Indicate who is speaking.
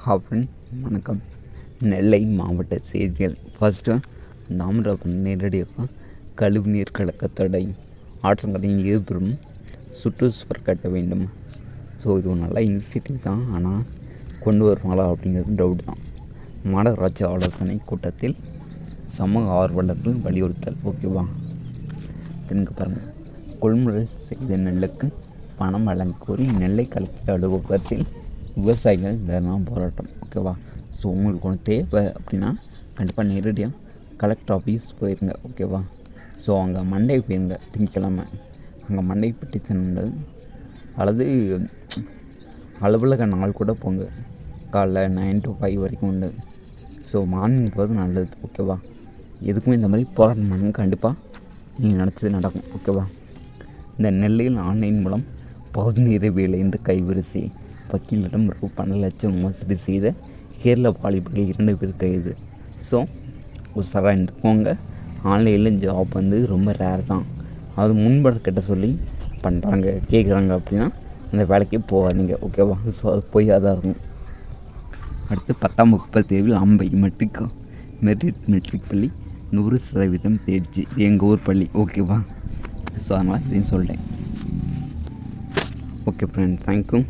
Speaker 1: ஹாஃபன் வணக்கம். நெல்லை மாவட்ட செய்திகள். ஃபஸ்ட்டு தாமிரபரணி நேரடியாக கழிவுநீர் கலக்க தடை, ஆற்றங்கரையின் இருபுறம் சுற்றுச்சுவர் கட்ட வேண்டும். ஸோ இது ஒரு நல்ல இனிஷியேட்டிவ் தான், ஆனால் கொண்டு வருவாங்களா அப்படிங்கிறது டவுட் தான். மாநகராட்சி ஆலோசனை கூட்டத்தில் சமூக ஆர்வலர்கள் வலியுறுத்தல். ஓகேவா, தெரிஞ்சு பாருங்கள். கொள்முதல் செய்த நெல்லுக்கு பணம் வழங்க கோரி நெல்லை கலெக்டர் அலுவலகத்தில் விவசாயிகள் தர்ணா போராட்டம். ஓகேவா, ஸோ உங்களுக்கு ஒன்று தேவை அப்படின்னா கண்டிப்பாக நேரடியாக கலெக்டர் ஆஃபீஸ் போயிருங்க. ஓகேவா, ஸோ அங்கே மண்டே போயிருங்க, திங்கக்கிழமை அங்கே மண்டே பெட்டிஷன் உண்டு, அல்லது அலுவலக நாள் கூட போங்க. காலைல 9 to 5 வரைக்கும் உண்டு. ஸோ மார்னிங் போகிறது நல்லது. ஓகேவா, எதுக்குமே இந்த மாதிரி போராட்டம் பண்ணுங்க, கண்டிப்பாக நீங்கள் நினச்சது நடக்கும். ஓகேவா, இந்த நெல்லையில் ஆன்லைன் மூலம் பகுதி நீரை வேலை என்று கைவரிசை, வக்கீலிடம் ரூ. 12 லட்சம் மோசடி செய்த கேரள வாலிபர்கள் 2 பேர் கைது. ஸோ உஷாராக இருந்துக்கோங்க. ஆன்லைனில் ஜாப் ரொம்ப ரேர் தான். அது முன்பட கிட்ட சொல்லி பண்ணுறாங்க, கேட்குறாங்க அப்படின்னா அந்த வேலைக்கே போகாதீங்க. ஓகேவா, ஸோ அது பொய்யாக தான் இருக்கும். அடுத்து 10ஆம் வகுப்பு தேர்வில் அம்பை மெட்ரிக் பள்ளி 100% தேர்ச்சி. எங்கள் ஊர் பள்ளி. ஓகேவா, ஸோ அதனால் இதையும் சொல்லிட்டேன். Okay friends, thank you.